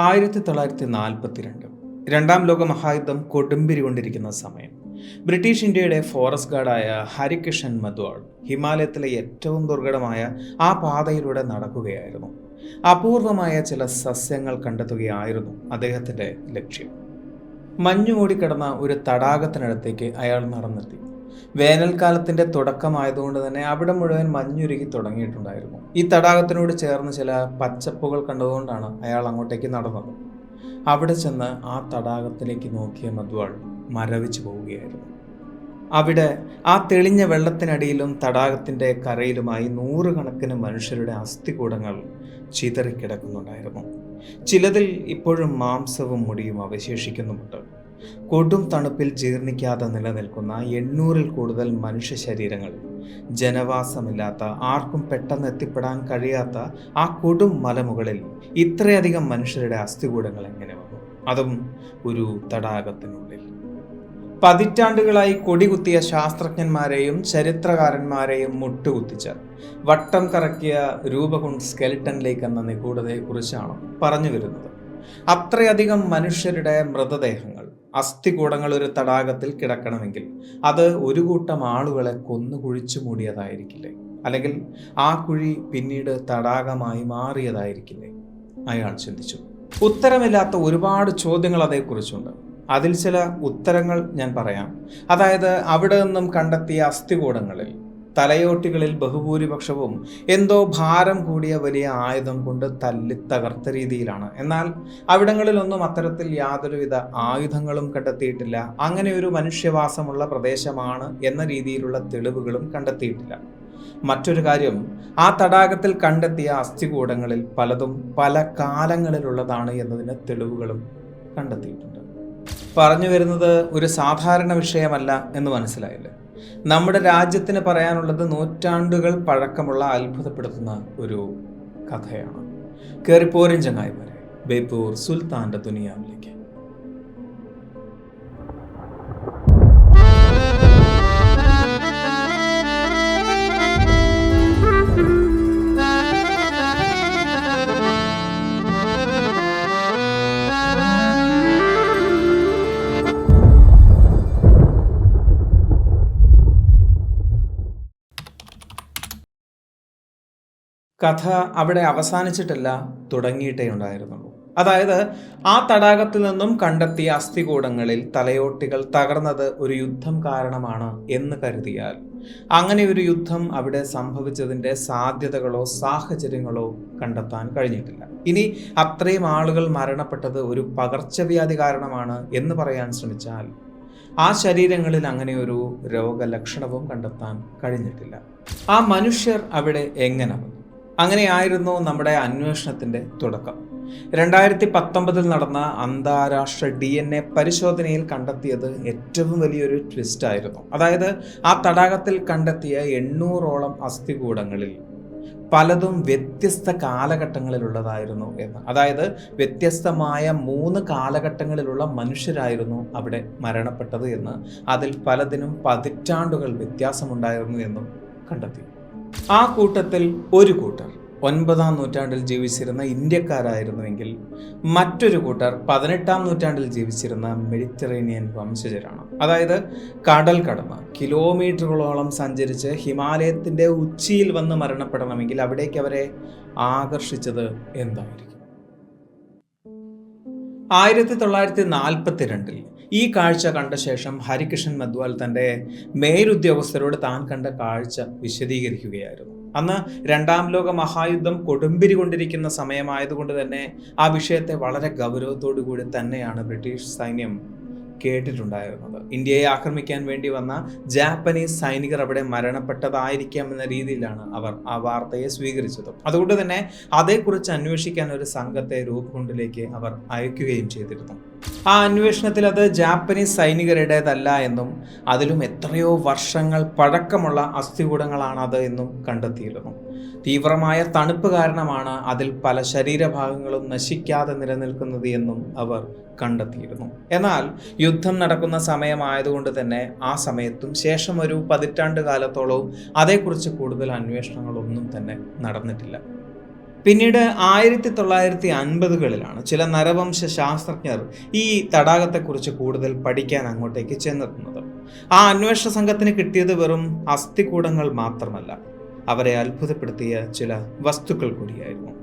1942 രണ്ടാം ലോക മഹായുദ്ധം കൊടുമ്പിരി കൊണ്ടിരിക്കുന്ന സമയം ബ്രിട്ടീഷ് ഇന്ത്യയുടെ ഫോറസ്റ്റ് ഗാർഡായ ഹരികിഷൻ മദ്വാൾ ഹിമാലയത്തിലെ ഏറ്റവും ദുർഘടമായ ആ പാതയിലൂടെ നടക്കുകയായിരുന്നു. അപൂർവമായ ചില സസ്യങ്ങൾ കണ്ടെത്തുകയായിരുന്നു അദ്ദേഹത്തിൻ്റെ ലക്ഷ്യം. മഞ്ഞു മൂടിക്കിടന്ന ഒരു തടാകത്തിനടുത്തേക്ക് അയാൾ നടന്നെത്തി. വേനൽക്കാലത്തിന്റെ തുടക്കമായതുകൊണ്ട് തന്നെ അവിടെ മുഴുവൻ മഞ്ഞുരുകി തുടങ്ങിയിട്ടുണ്ടായിരുന്നു. ഈ തടാകത്തിനോട് ചേർന്ന് ചില പച്ചപ്പുകൾ കണ്ടതുകൊണ്ടാണ് അയാൾ അങ്ങോട്ടേക്ക് നടന്നത്. അവിടെ ചെന്ന് ആ തടാകത്തിലേക്ക് നോക്കിയ മദ്വാൾ മരവിച്ചു പോവുകയായിരുന്നു. അവിടെ ആ തെളിഞ്ഞ വെള്ളത്തിനടിയിലും തടാകത്തിന്റെ കരയിലുമായി നൂറുകണക്കിന് മനുഷ്യരുടെ അസ്ഥികൂടങ്ങൾ ചിതറിക്കിടക്കുന്നുണ്ടായിരുന്നു. ചിലതിൽ ഇപ്പോഴും മാംസവും മുടിയും അവശേഷിക്കുന്നുമുണ്ട്. കൊടും തണുപ്പിൽ ജീർണിക്കാതെ നിലനിൽക്കുന്ന 800-ൽ കൂടുതൽ മനുഷ്യ ശരീരങ്ങൾ, ജനവാസമില്ലാത്ത, ആർക്കും പെട്ടെന്ന് എത്തിപ്പെടാൻ കഴിയാത്ത ആ കൊടും മലമുകളിൽ ഇത്രയധികം മനുഷ്യരുടെ അസ്ഥികൂടങ്ങൾ എങ്ങനെ വന്നു? അതും ഒരു തടാകത്തിനുള്ളിൽ. പതിറ്റാണ്ടുകളായി കൊടികുത്തിയ ശാസ്ത്രജ്ഞന്മാരെയും ചരിത്രകാരന്മാരെയും മുട്ടുകുത്തിച്ച വട്ടം കറക്കിയ രൂപകുണ്ട് സ്കെൽട്ടൻ ലേക്ക് എന്ന നിഗൂഢതയെക്കുറിച്ചാണ് പറഞ്ഞു വരുന്നത്. അത്രയധികം മനുഷ്യരുടെ മൃതദേഹങ്ങൾ, അസ്ഥികൂടങ്ങൾ ഒരു തടാകത്തിൽ കിടക്കണമെങ്കിൽ അത് ഒരു കൂട്ടം ആളുകളെ കൊന്നു കുഴിച്ചു മൂടിയതായിരിക്കില്ലേ? അല്ലെങ്കിൽ ആ കുഴി പിന്നീട് തടാകമായി മാറിയതായിരിക്കില്ലേ? അയാൾ ചിന്തിച്ചു. ഉത്തരമില്ലാത്ത ഒരുപാട് ചോദ്യങ്ങൾ അതേക്കുറിച്ചുണ്ട്. അതിൽ ചില ഉത്തരങ്ങൾ ഞാൻ പറയാം. അതായത്, അവിടെ നിന്നും കണ്ടെത്തിയ അസ്ഥികൂടങ്ങളിൽ തലയോട്ടികളിൽ ബഹുഭൂരിപക്ഷവും എന്തോ ഭാരം കൂടിയ വലിയ ആയുധം കൊണ്ട് തല്ലി തകർത്ത രീതിയിലാണ്. എന്നാൽ അവിടങ്ങളിലൊന്നും അത്തരത്തിൽ യാതൊരുവിധ ആയുധങ്ങളും കണ്ടെത്തിയിട്ടില്ല. അങ്ങനെ ഒരു മനുഷ്യവാസമുള്ള പ്രദേശമാണ് എന്ന രീതിയിലുള്ള തെളിവുകളും കണ്ടെത്തിയിട്ടില്ല. മറ്റൊരു കാര്യം, ആ തടാകത്തിൽ കണ്ടെത്തിയ അസ്ഥികൂടങ്ങളിൽ പലതും പല കാലങ്ങളിലുള്ളതാണ് എന്നതിന് തെളിവുകളും കണ്ടെത്തിയിട്ടുണ്ട്. പറഞ്ഞു വരുന്നത് ഒരു സാധാരണ വിഷയമല്ല എന്ന് മനസ്സിലായില്ലേ? നമ്മുടെ രാജ്യത്തിന് പറയാനുള്ളത് നൂറ്റാണ്ടുകൾ പഴക്കമുള്ള അത്ഭുതപ്പെടുത്തുന്ന ഒരു കഥയാണ്. കയറിപ്പോരും ചങ്ങായിമാരെ, ബേപ്പൂർ സുൽത്താന്റെ ദുനിയാവിലേക്ക്. കഥ അവിടെ അവസാനിച്ചിട്ടല്ല, തുടങ്ങിയിട്ടേ ഉണ്ടായിരുന്നുള്ളൂ. അതായത്, ആ തടാകത്തിൽ നിന്നും കണ്ടെത്തിയ അസ്ഥികൂടങ്ങളിൽ തലയോട്ടികൾ തകർന്നത് ഒരു യുദ്ധം കാരണമാണ് എന്ന് കരുതിയാൽ, അങ്ങനെ ഒരു യുദ്ധം അവിടെ സംഭവിച്ചതിൻ്റെ സാധ്യതകളോ സാഹചര്യങ്ങളോ കണ്ടെത്താൻ കഴിഞ്ഞിട്ടില്ല. ഇനി അത്രയും ആളുകൾ മരണപ്പെട്ടത് ഒരു പകർച്ചവ്യാധി കാരണമാണ് എന്ന് പറയാൻ ശ്രമിച്ചാൽ, ആ ശരീരങ്ങളിൽ അങ്ങനെ ഒരു രോഗലക്ഷണവും കണ്ടെത്താൻ കഴിഞ്ഞിട്ടില്ല. ആ മനുഷ്യർ അവിടെ എങ്ങനെ വന്നു? അങ്ങനെയായിരുന്നു നമ്മുടെ അന്വേഷണത്തിൻ്റെ തുടക്കം. 2019 നടന്ന അന്താരാഷ്ട്ര DNA പരിശോധനയിൽ കണ്ടെത്തിയത് ഏറ്റവും വലിയൊരു ട്വിസ്റ്റ് ആയിരുന്നു. അതായത്, ആ തടാകത്തിൽ കണ്ടെത്തിയ 800ഓളം അസ്ഥികൂടങ്ങളിൽ പലതും വ്യത്യസ്ത കാലഘട്ടങ്ങളിലുള്ളതായിരുന്നു എന്ന്. അതായത്, വ്യത്യസ്തമായ 3 കാലഘട്ടങ്ങളിലുള്ള മനുഷ്യരായിരുന്നു അവിടെ മരണപ്പെട്ടത് എന്ന്, അതിൽ പലതിനും പതിറ്റാണ്ടുകൾ വ്യത്യാസമുണ്ടായിരുന്നു എന്നും കണ്ടെത്തി. ആ കൂട്ടത്തിൽ ഒരു കൂട്ടർ 9-ാം നൂറ്റാണ്ടിൽ ജീവിച്ചിരുന്ന ഇന്ത്യക്കാരായിരുന്നുവെങ്കിൽ മറ്റൊരു കൂട്ടർ 18-ാം നൂറ്റാണ്ടിൽ ജീവിച്ചിരുന്ന മെഡിറ്ററേനിയൻ വംശജരാണ്. അതായത്, കടൽ കടന്ന് കിലോമീറ്ററുകളോളം സഞ്ചരിച്ച് ഹിമാലയത്തിൻ്റെ ഉച്ചിയിൽ വന്ന് മരണപ്പെടണമെങ്കിൽ അവിടേക്ക് അവരെ ആകർഷിച്ചത് എന്തായിരിക്കും? 1942 ഈ കാഴ്ച കണ്ട ശേഷം ഹരികിഷൻ മദ്വാൾ തൻ്റെ മേലുദ്യോഗസ്ഥരോട് താൻ കണ്ട കാഴ്ച വിശദീകരിക്കുകയായിരുന്നു. അന്ന് രണ്ടാം ലോക മഹായുദ്ധം കൊടുമ്പിരി കൊണ്ടിരിക്കുന്ന സമയമായതുകൊണ്ട് തന്നെ ആ വിഷയത്തെ വളരെ ഗൗരവത്തോടു കൂടി തന്നെയാണ് ബ്രിട്ടീഷ് സൈന്യം കേട്ടിട്ടുണ്ടായിരുന്നത്. ഇന്ത്യയെ ആക്രമിക്കാൻ വേണ്ടി വന്ന ജാപ്പനീസ് സൈനികർ അവിടെ മരണപ്പെട്ടതായിരിക്കാം എന്ന രീതിയിലാണ് അവർ ആ വാർത്തയെ സ്വീകരിച്ചത്. അതുകൊണ്ട് തന്നെ അതേക്കുറിച്ച് അന്വേഷിക്കാൻ ഒരു സംഘത്തെ രൂപകുണ്ടിലേക്ക് അവർ അയക്കുകയും ചെയ്തിരുന്നു. ആ അന്വേഷണത്തിൽ അത് ജാപ്പനീസ് സൈനികരുടേതല്ല എന്നും അതിലും എത്രയോ വർഷങ്ങൾ പഴക്കമുള്ള അസ്ഥികൂടങ്ങളാണത് എന്നും കണ്ടെത്തിയിരുന്നു. തീവ്രമായ തണുപ്പ് കാരണമാണ് അതിൽ പല ശരീരഭാഗങ്ങളും നശിക്കാതെ നിലനിൽക്കുന്നത് എന്നും അവർ കണ്ടെത്തിയിരുന്നു. എന്നാൽ യുദ്ധം നടക്കുന്ന സമയമായതുകൊണ്ട് തന്നെ ആ സമയത്തും ശേഷം ഒരു 10 കാലത്തോളവും അതേക്കുറിച്ച് കൂടുതൽ അന്വേഷണങ്ങളൊന്നും തന്നെ നടന്നിട്ടില്ല. പിന്നീട് 1950കളിലാണ് ചില നരവംശ ശാസ്ത്രജ്ഞർ ഈ തടാകത്തെക്കുറിച്ച് കൂടുതൽ പഠിക്കാൻ അങ്ങോട്ടേക്ക് ചെന്നെത്തുന്നത്. ആ അന്വേഷണ സംഘത്തിന് കിട്ടിയത് വെറും അസ്ഥികൂടങ്ങൾ മാത്രമല്ല, അവരെ അത്ഭുതപ്പെടുത്തിയ ചില വസ്തുക്കൾ കൂടിയായിരുന്നു.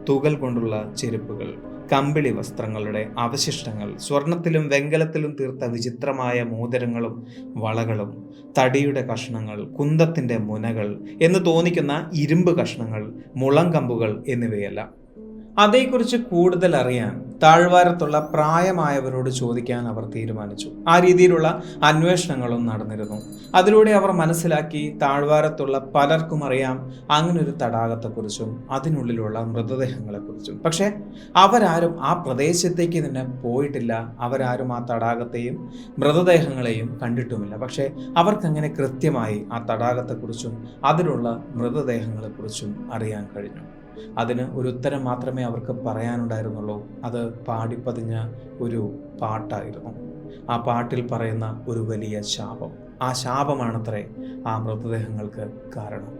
തൂകൽ കൊണ്ടുള്ള ചെരുപ്പുകൾ, കമ്പിളി വസ്ത്രങ്ങളുടെ അവശിഷ്ടങ്ങൾ, സ്വർണത്തിലും വെങ്കലത്തിലും തീർത്ത വിചിത്രമായ മോതിരങ്ങളും വളകളും, തടിയുടെ കഷ്ണങ്ങൾ, കുന്തത്തിൻ്റെ മുനകൾ എന്ന് തോന്നിക്കുന്ന ഇരുമ്പ് കഷ്ണങ്ങൾ, മുളങ്കമ്പുകൾ എന്നിവയെല്ലാം. അതേക്കുറിച്ച് കൂടുതൽ അറിയാൻ താഴ്വാരത്തുള്ള പ്രായമായവരോട് ചോദിക്കാൻ അവർ തീരുമാനിച്ചു. ആ രീതിയിലുള്ള അന്വേഷണങ്ങളും നടന്നിരുന്നു. അതിലൂടെ അവർ മനസ്സിലാക്കി താഴ്വാരത്തുള്ള പലർക്കും അറിയാം അങ്ങനൊരു തടാകത്തെക്കുറിച്ചും അതിനുള്ളിലുള്ള മൃതദേഹങ്ങളെക്കുറിച്ചും. പക്ഷെ അവരാരും ആ പ്രദേശത്തേക്ക് തന്നെ പോയിട്ടില്ല. അവരാരും ആ തടാകത്തെയും മൃതദേഹങ്ങളെയും കണ്ടിട്ടുമില്ല. പക്ഷെ അവർക്കങ്ങനെ കൃത്യമായി ആ തടാകത്തെക്കുറിച്ചും അതിലുള്ള മൃതദേഹങ്ങളെക്കുറിച്ചും അറിയാൻ കഴിഞ്ഞു. അതിന് ഒരു ഉത്തരം മാത്രമേ അവർക്ക് പറയാനുണ്ടായിരുന്നുള്ളൂ. അത് പാടിപ്പതിഞ്ഞ ഒരു പാട്ടായിരുന്നു. ആ പാട്ടിൽ പറയുന്ന ഒരു വലിയ ശാപം. ആ ശാപമാണത്രേ ആ മൃതദേഹങ്ങൾക്ക് കാരണം.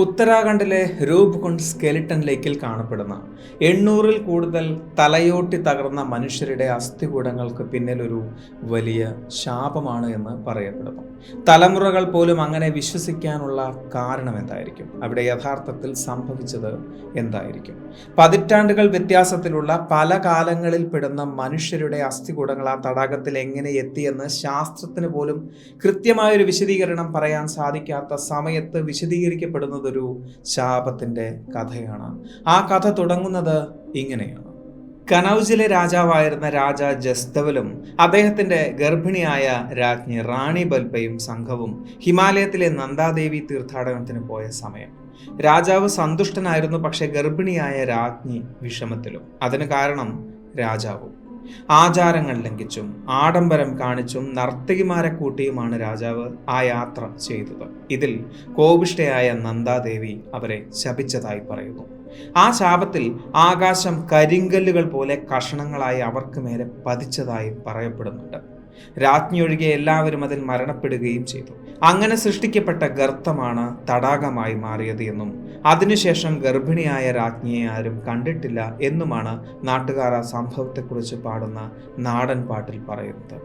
ഉത്തരാഖണ്ഡിലെ രൂപ്കുണ്ട് സ്കെലിട്ടൺ ലേക്കിൽ കാണപ്പെടുന്ന 800-ൽ കൂടുതൽ തലയോട്ടി തകർന്ന മനുഷ്യരുടെ അസ്ഥികൂടങ്ങൾക്ക് പിന്നിൽ ഒരു വലിയ ശാപമാണ് എന്ന് പറയപ്പെടുന്നു. തലമുറകൾ പോലും അങ്ങനെ വിശ്വസിക്കാനുള്ള കാരണം എന്തായിരിക്കും? അവിടെ യഥാർത്ഥത്തിൽ സംഭവിച്ചത് എന്തായിരിക്കും? പതിറ്റാണ്ടുകൾ വ്യത്യാസത്തിലുള്ള പല കാലങ്ങളിൽ പെടുന്ന മനുഷ്യരുടെ അസ്ഥികൂടങ്ങൾ ആ തടാകത്തിൽ എങ്ങനെ എത്തിയെന്ന് ശാസ്ത്രത്തിന് പോലും കൃത്യമായൊരു വിശദീകരണം പറയാൻ സാധിക്കാത്ത സമയത്ത് വിശദീകരിക്കപ്പെടുന്നത് ഒരു ശാപത്തിന്റെ കഥയാണ്. ആ കഥ തുടങ്ങുന്നത് ഇങ്ങനെയാണ്. കനൌജിലെ രാജാവായിരുന്ന രാജ ജസ്തവലും അദ്ദേഹത്തിന്റെ ഗർഭിണിയായ രാജ്ഞി റാണി ബൽബയും സംഘവും ഹിമാലയത്തിലെ നന്ദാദേവി തീർത്ഥാടനത്തിന് പോയ സമയം. രാജാവ് സന്തുഷ്ടനായിരുന്നു, പക്ഷെ ഗർഭിണിയായ രാജ്ഞി വിഷമത്തിലും. അതിന് കാരണം രാജാവും. ആചാരങ്ങൾ ലംഘിച്ചും ആഡംബരം കാണിച്ചും നർത്തകിമാരെ കൂട്ടിയുമാണ് രാജാവ് ആ യാത്ര ചെയ്തത്. ഇതിൽ കോപിഷ്ഠയായ നന്ദാദേവി അവരെ ശപിച്ചതായി പറയുന്നു. ആ ശാപത്തിൽ ആകാശം കരിങ്കല്ലുകൾ പോലെ കഷണങ്ങളായി അവർക്ക് മേലെ പതിച്ചതായി പറയപ്പെടുന്നുണ്ട്. രാജ്ഞിയൊഴികെ എല്ലാവരും അതിൽ മരണപ്പെടുകയും ചെയ്തു. അങ്ങനെ സൃഷ്ടിക്കപ്പെട്ട ഗർത്തമാണ് തടാകമായി മാറിയത് എന്നും അതിനുശേഷം ഗർഭിണിയായ രാജ്ഞിയെ ആരും കണ്ടിട്ടില്ല എന്നുമാണ് നാട്ടുകാർ ആ സംഭവത്തെക്കുറിച്ച് പാടുന്ന നാടൻ പാട്ടിൽ പറയുന്നത്.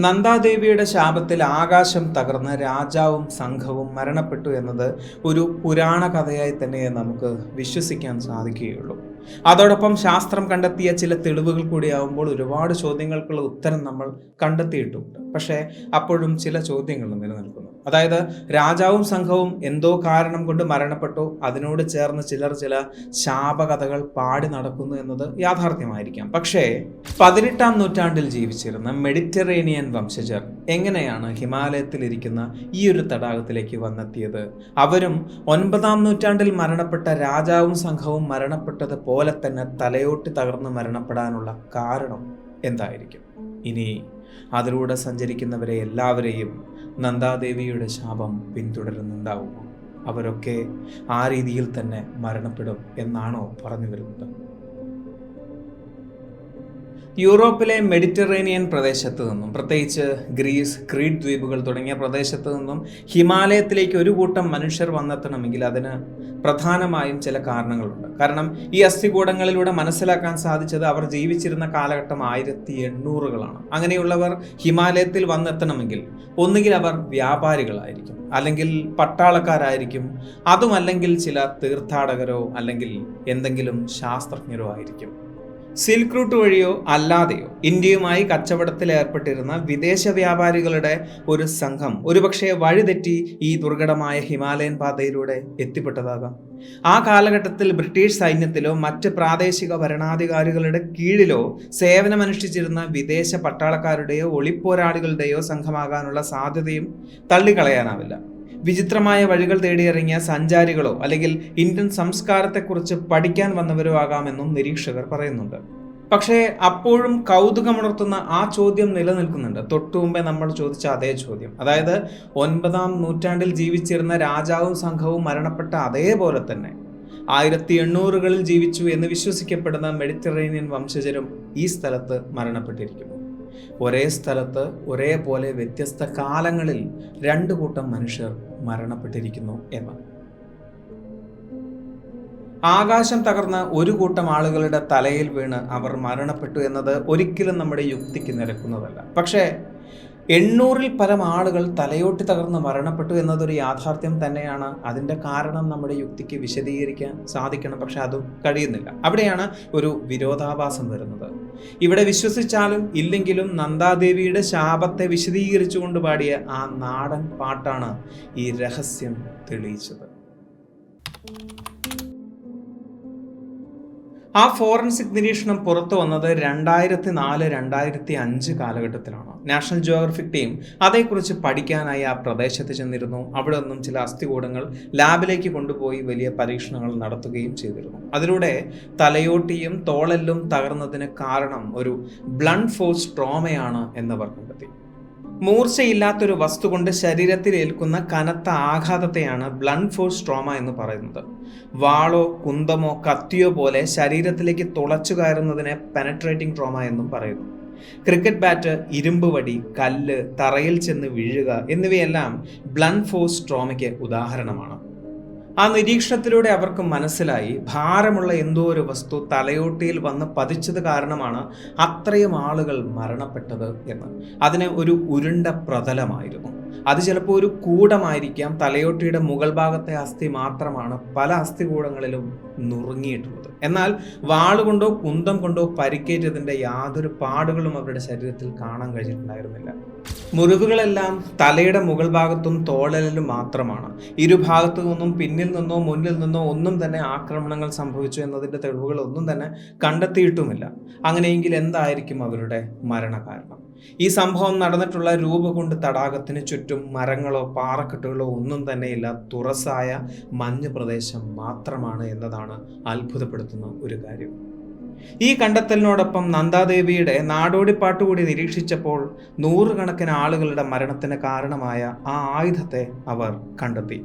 നന്ദാദേവിയുടെ ശാപത്തിൽ ആകാശം തകർന്ന് രാജാവും സംഘവും മരണപ്പെട്ടു എന്നത് ഒരു പുരാണ കഥയായി തന്നെ നമുക്ക് വിശ്വസിക്കാൻ സാധിക്കുകയുള്ളൂ. അതോടൊപ്പം ശാസ്ത്രം കണ്ടെത്തിയ ചില തെളിവുകൾ കൂടിയാവുമ്പോൾ ഒരുപാട് ചോദ്യങ്ങൾക്കുള്ള ഉത്തരം നമ്മൾ കണ്ടെത്തിയിട്ടുണ്ട്. പക്ഷേ അപ്പോഴും ചില ചോദ്യങ്ങൾ നിലനിൽക്കുന്നു. അതായത് രാജാവും സംഘവും എന്തോ കാരണം കൊണ്ട് മരണപ്പെട്ടു, അതിനോട് ചേർന്ന് ചിലർ ചില ശാപകഥകൾ പാടി നടക്കുന്നു എന്നത് യാഥാർത്ഥ്യമായിരിക്കാം. പക്ഷേ 18-ാം നൂറ്റാണ്ടിൽ ജീവിച്ചിരുന്ന മെഡിറ്ററേനിയൻ വംശജർ എങ്ങനെയാണ് ഹിമാലയത്തിലിരിക്കുന്ന ഈ ഒരു തടാകത്തിലേക്ക് വന്നെത്തിയത്? അവരും 9-ാം നൂറ്റാണ്ടിൽ മരണപ്പെട്ട രാജാവും സംഘവും മരണപ്പെട്ടത് പോലെ തന്നെ തലയോട്ടി തകർന്ന് മരണപ്പെടാനുള്ള കാരണം എന്തായിരിക്കും? ഇനി അതിലൂടെ സഞ്ചരിക്കുന്നവരെ എല്ലാവരെയും നന്ദാദേവിയുടെ ശാപം പിന്തുടരുന്നുണ്ടാവുമോ? അവരൊക്കെ ആ രീതിയിൽ തന്നെ മരണപ്പെടും എന്നാണോ പറഞ്ഞു വരുന്നത്? യൂറോപ്പിലെ മെഡിറ്ററേനിയൻ പ്രദേശത്ത് നിന്നും, പ്രത്യേകിച്ച് ഗ്രീസ്, ക്രീറ്റ് ദ്വീപുകൾ തുടങ്ങിയ പ്രദേശത്ത് നിന്നും ഹിമാലയത്തിലേക്ക് ഒരു കൂട്ടം മനുഷ്യർ വന്നെത്തണമെങ്കിൽ അതിന് പ്രധാനമായും ചില കാരണങ്ങളുണ്ട്. കാരണം ഈ അസ്ഥികൂടങ്ങളിലൂടെ മനസ്സിലാക്കാൻ സാധിച്ചത് അവർ ജീവിച്ചിരുന്ന കാലഘട്ടം 1800-കളാണ്. അങ്ങനെയുള്ളവർ ഹിമാലയത്തിൽ വന്നെത്തണമെങ്കിൽ ഒന്നുകിൽ അവർ വ്യാപാരികളായിരിക്കും, അല്ലെങ്കിൽ പട്ടാളക്കാരായിരിക്കും, അതുമല്ലെങ്കിൽ ചില തീർത്ഥാടകരോ അല്ലെങ്കിൽ എന്തെങ്കിലും ശാസ്ത്രജ്ഞരോ ആയിരിക്കും. സിൽക്ക് റൂട്ട് വഴിയോ അല്ലാതെയോ ഇന്ത്യയുമായി കച്ചവടത്തിൽ ഏർപ്പെട്ടിരുന്ന വിദേശ വ്യാപാരികളുടെ ഒരു സംഘം ഒരുപക്ഷെ വഴിതെറ്റി ഈ ദുർഘടമായ ഹിമാലയൻ പാതയിലൂടെ എത്തിപ്പെട്ടതാകാം. ആ കാലഘട്ടത്തിൽ ബ്രിട്ടീഷ് സൈന്യത്തിലോ മറ്റ് പ്രാദേശിക ഭരണാധികാരികളുടെ കീഴിലോ സേവനമനുഷ്ഠിച്ചിരുന്ന വിദേശ പട്ടാളക്കാരുടെയോ ഒളിപ്പോരാളികളുടെയോ സംഘമാകാനുള്ള സാധ്യതയും തള്ളിക്കളയാനാവില്ല. വിചിത്രമായ വഴികൾ തേടിയിറങ്ങിയ സഞ്ചാരികളോ അല്ലെങ്കിൽ ഇന്ത്യൻ സംസ്കാരത്തെക്കുറിച്ച് പഠിക്കാൻ വന്നവരോ ആകാമെന്നും നിരീക്ഷകർ പറയുന്നുണ്ട്. പക്ഷേ അപ്പോഴും കൗതുകമുണർത്തുന്ന ആ ചോദ്യം നിലനിൽക്കുന്നുണ്ട്. തൊട്ടു മുമ്പേ നമ്മൾ ചോദിച്ച അതേ ചോദ്യം. അതായത് 9-ാം നൂറ്റാണ്ടിൽ ജീവിച്ചിരുന്ന രാജാവും സംഘവും മരണപ്പെട്ട അതേപോലെ തന്നെ 1800-കളിൽ ജീവിച്ചു എന്ന് വിശ്വസിക്കപ്പെടുന്ന മെഡിറ്ററേനിയൻ വംശജരും ഈ സ്ഥലത്ത് മരണപ്പെട്ടിരിക്കുന്നു. ഒരേ സ്ഥലത്ത് ഒരേപോലെ വ്യത്യസ്ത കാലങ്ങളിൽ 2 കൂട്ടം മനുഷ്യർ മരണപ്പെട്ടിരിക്കുന്നു എന്ന്. ആകാശം തകർന്ന് ഒരു കൂട്ടം ആളുകളുടെ തലയിൽ വീണ് അവർ മരണപ്പെട്ടു എന്നത് ഒരിക്കലും നമ്മുടെ യുക്തിക്ക് നിരക്കുന്നതല്ല. പക്ഷേ 800-ൽ പരം ആളുകൾ തലയോട്ടി തകർന്ന് മരണപ്പെട്ടു എന്നതൊരു യാഥാർത്ഥ്യം തന്നെയാണ്. അതിൻ്റെ കാരണം നമ്മുടെ യുക്തിക്ക് വിശദീകരിക്കാൻ സാധിക്കണം, പക്ഷെ അതും കഴിയുന്നില്ല. അവിടെയാണ് ഒരു വിരോധാഭാസം വരുന്നത്. ഇവിടെ വിശ്വസിച്ചാലും ഇല്ലെങ്കിലും നന്ദാദേവിയുടെ ശാപത്തെ വിശദീകരിച്ചുകൊണ്ട് പാടിയ ആ നാടൻ പാട്ടാണ് ഈ രഹസ്യം തെളിയിച്ചത്. ആ ഫോറൻസിക് നിരീക്ഷണം പുറത്തു വന്നത് 2004-2005 കാലഘട്ടത്തിലാണ്. നാഷണൽ ജിയോഗ്രഫിക് ടീം അതേക്കുറിച്ച് പഠിക്കാനായി ആ പ്രദേശത്ത് ചെന്നിരുന്നു. അവിടെ നിന്നും ചില അസ്ഥികൂടങ്ങൾ ലാബിലേക്ക് കൊണ്ടുപോയി വലിയ പരീക്ഷണങ്ങൾ നടത്തുകയും ചെയ്തിരുന്നു. അതിലൂടെ തലയോട്ടിയും തോളെല്ലും തകർന്നതിന് കാരണം ഒരു ബ്ലണ്ട് ഫോഴ്സ് ട്രോമയാണ് എന്നവർ കണ്ടെത്തി. മൂർച്ചയില്ലാത്തൊരു വസ്തു കൊണ്ട് ശരീരത്തിൽ ഏൽക്കുന്ന കനത്ത ആഘാതത്തെയാണ് ബ്ലണ്ട് ഫോഴ്സ് ട്രോമ എന്ന് പറയുന്നത്. വാളോ കുന്തമോ കത്തിയോ പോലെ ശരീരത്തിലേക്ക് തുളച്ചു കയറുന്നതിനെ പെനട്രേറ്റിംഗ് ട്രോമ എന്നും പറയുന്നു. ക്രിക്കറ്റ് ബാറ്റ്, ഇരുമ്പ് വടി, കല്ല്, തറയിൽ ചെന്ന് വീഴുക എന്നിവയെല്ലാം ബ്ലണ്ട് ഫോഴ്സ് ട്രോമയ്ക്ക് ഉദാഹരണമാണ്. ആ നിരീക്ഷണത്തിലൂടെ അവർക്ക് മനസ്സിലായി, ഭാരമുള്ള എന്തോ ഒരു വസ്തു തലയോട്ടിയിൽ വന്ന് പതിച്ചത് കാരണമാണ് അത്രയും ആളുകൾ മരണപ്പെട്ടത് എന്ന്. അതിന് ഒരു ഉരുണ്ട പ്രതലമായിരുന്നു. അത് ചിലപ്പോൾ ഒരു കൂടമായിരിക്കാം. തലയോട്ടിയുടെ മുകൾ ഭാഗത്തെ അസ്ഥി മാത്രമാണ് പല അസ്ഥികൂടങ്ങളിലും നുറുങ്ങിയിട്ടുള്ളത്. എന്നാൽ വാളുകൊണ്ടോ കുന്തം കൊണ്ടോ പരിക്കേറ്റതിൻ്റെ യാതൊരു പാടുകളും അവരുടെ ശരീരത്തിൽ കാണാൻ കഴിഞ്ഞിട്ടുണ്ടായിരുന്നില്ല. മുറിവുകളെല്ലാം തലയുടെ മുകൾ ഭാഗത്തും തോളലിലും മാത്രമാണ്. ഇരുഭാഗത്തു നിന്നും പിന്നിൽ നിന്നോ മുന്നിൽ നിന്നോ ഒന്നും തന്നെ ആക്രമണങ്ങൾ സംഭവിച്ചു എന്നതിൻ്റെ തെളിവുകൾ ഒന്നും തന്നെ കണ്ടെത്തിയിട്ടുമില്ല. അങ്ങനെയെങ്കിൽ എന്തായിരിക്കും അവരുടെ മരണകാരണം? ഈ സംഭവം നടന്നിട്ടുള്ള രൂപകുണ്ട് തടാകത്തിന് ചുറ്റും മരങ്ങളോ പാറക്കെട്ടുകളോ ഒന്നും തന്നെയില്ല. തുറസായ മഞ്ഞ് പ്രദേശം മാത്രമാണ് എന്നതാണ് അത്ഭുതപ്പെടുത്തുന്ന ഒരു കാര്യം. ഈ കണ്ടെത്തലിനോടൊപ്പം നന്ദാദേവിയുടെ നാടോടിപ്പാട്ട് കൂടി നിരീക്ഷിച്ചപ്പോൾ 100 കണക്കിന് ആളുകളുടെ മരണത്തിന് കാരണമായ ആ ആയുധത്തെ അവർ കണ്ടെത്തി.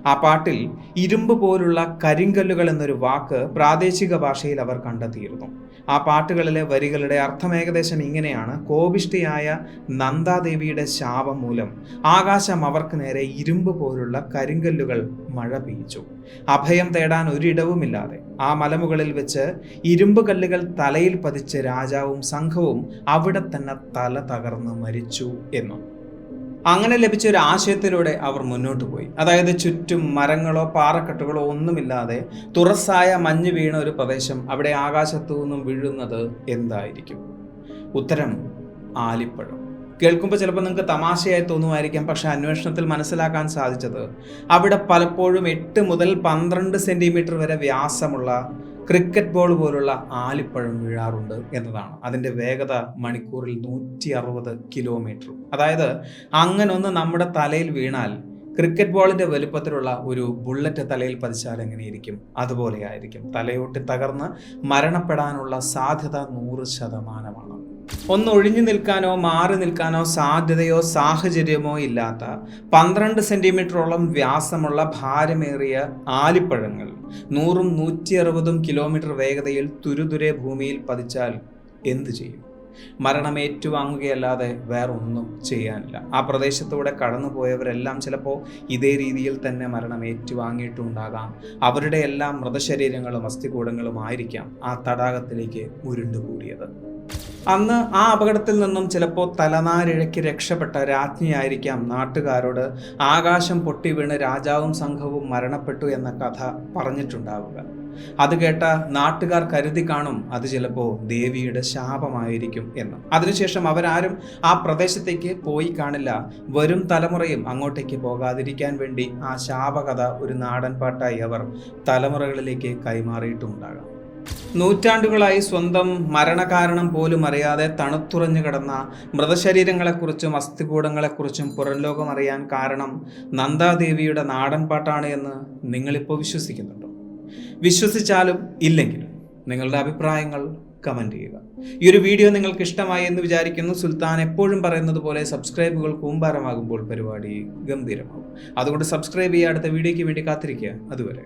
ആ പാട്ടിൽ ഇരുമ്പ് പോലുള്ള കരിങ്കല്ലുകൾ എന്നൊരു വാക്ക് പ്രാദേശിക ഭാഷയിൽ അവർ കണ്ടെത്തിയിരുന്നു. ആ പാട്ടുകളിലെ വരികളുടെ അർത്ഥം ഏകദേശം ഇങ്ങനെയാണ്: കോപിഷ്ഠിയായ നന്ദാദേവിയുടെ ശാപം മൂലം ആകാശം അവർക്ക് നേരെ ഇരുമ്പ് പോലുള്ള കരിങ്കല്ലുകൾ മഴ പെയ്ച്ചു. അഭയം തേടാൻ ഒരിടവുമില്ലാതെ ആ മലമുകളിൽ വെച്ച് ഇരുമ്പ് കല്ലുകൾ തലയിൽ പതിച്ച് രാജാവും സംഘവും അവിടെ തന്നെ തല തകർന്ന് മരിച്ചു എന്നും. അങ്ങനെ ലഭിച്ച ഒരു ആശയത്തിലൂടെ അവർ മുന്നോട്ട് പോയി. അതായത് ചുറ്റും മരങ്ങളോ പാറക്കെട്ടുകളോ ഒന്നുമില്ലാതെ തുറസായ മഞ്ഞ് വീണ ഒരു പ്രദേശം, അവിടെ ആകാശത്തു നിന്നും വീഴുന്നത് എന്തായിരിക്കും? ഉത്തരം ആലിപ്പഴം. കേൾക്കുമ്പോൾ ചിലപ്പോൾ നിങ്ങൾക്ക് തമാശയായി തോന്നുമായിരിക്കാം. പക്ഷെ അന്വേഷണത്തിൽ മനസ്സിലാക്കാൻ സാധിച്ചത് അവിടെ പലപ്പോഴും 8 മുതൽ 12 സെൻറ്റിമീറ്റർ വരെ വ്യാസമുള്ള ക്രിക്കറ്റ് ബോൾ പോലുള്ള ആലിപ്പഴം വീഴാറുണ്ട് എന്നതാണ്. അതിൻ്റെ വേഗത മണിക്കൂറിൽ 160 കിലോമീറ്റർ. അതായത് അങ്ങനെ ഒന്ന് നമ്മുടെ തലയിൽ വീണാൽ ക്രിക്കറ്റ് ബോളിൻ്റെ വലുപ്പത്തിലുള്ള ഒരു ബുള്ളറ്റ് തലയിൽ പതിച്ചാൽ എങ്ങനെയിരിക്കും? അതുപോലെയായിരിക്കും. തലയോട്ടി തകർന്ന് മരണപ്പെടാനുള്ള സാധ്യത 100%. ഒന്ന് ഒഴിഞ്ഞു നിൽക്കാനോ മാറി നിൽക്കാനോ സാധ്യതയോ സാഹചര്യമോ ഇല്ലാത്ത 12 സെൻറ്റിമീറ്ററോളം വ്യാസമുള്ള ഭാരമേറിയ ആലിപ്പഴങ്ങൾ 100-160 കിലോമീറ്റർ വേഗതയിൽ തുരുതുരെ ഭൂമിയിൽ പതിച്ചാൽ എന്തു ചെയ്യും? മരണം ഏറ്റുവാങ്ങുകയല്ലാതെ വേറൊന്നും ചെയ്യാനില്ല. ആ പ്രദേശത്തൂടെ കടന്നുപോയവരെല്ലാം ചിലപ്പോൾ ഇതേ രീതിയിൽ തന്നെ മരണം ഏറ്റുവാങ്ങിയിട്ടുണ്ടാകാം. അവരുടെ എല്ലാം മൃതശരീരങ്ങളും അസ്ഥികൂടങ്ങളും ആയിരിക്കാം ആ തടാകത്തിലേക്ക് ഉരുണ്ടുകൂടിയത്. അന്ന് ആ അപകടത്തിൽ നിന്നും ചിലപ്പോൾ തലനാരിഴയ്ക്ക് രക്ഷപ്പെട്ട രാജ്ഞിയായിരിക്കാം നാട്ടുകാരോട് ആകാശം പൊട്ടി വീണ് രാജാവും സംഘവും മരണപ്പെട്ടു എന്ന കഥ പറഞ്ഞിട്ടുണ്ടാവുക. അത് കേട്ട നാട്ടുകാർ കരുതി കാണും അത് ചിലപ്പോൾ ദേവിയുടെ ശാപമായിരിക്കും എന്ന്. അതിനുശേഷം അവരാരും ആ പ്രദേശത്തേക്ക് പോയി കാണില്ല. വരും തലമുറയും അങ്ങോട്ടേക്ക് പോകാതിരിക്കാൻ വേണ്ടി ആ ശാപകഥ ഒരു നാടൻ പാട്ടായി അവർ തലമുറകളിലേക്ക് കൈമാറിയിട്ടുണ്ടാകാം. നൂറ്റാണ്ടുകളായി സ്വന്തം മരണകാരണം പോലും അറിയാതെ തണുത്തുറഞ്ഞു കിടന്ന മൃതശരീരങ്ങളെക്കുറിച്ചും അസ്ഥികൂടങ്ങളെക്കുറിച്ചും പുറംലോകം അറിയാൻ കാരണം നന്ദാദേവിയുടെ നാടൻ പാട്ടാണ് എന്ന് നിങ്ങളിപ്പോൾ വിശ്വസിക്കുന്നുണ്ടോ? വിശ്വസിച്ചാലും ഇല്ലെങ്കിലും നിങ്ങളുടെ അഭിപ്രായങ്ങൾ കമൻറ്റ് ചെയ്യുക. ഈ ഒരു വീഡിയോ നിങ്ങൾക്ക് ഇഷ്ടമായി എന്ന് വിചാരിക്കുന്നു. സുൽത്താൻ എപ്പോഴും പറയുന്നത് പോലെ സബ്സ്ക്രൈബുകൾ കൂമ്പാരമാകുമ്പോൾ പരിപാടി ഗംഭീരമാകും. അതുകൊണ്ട് സബ്സ്ക്രൈബ് ചെയ്യുക. അടുത്ത വീഡിയോയ്ക്ക് വേണ്ടി കാത്തിരിക്കുക. അതുവരെ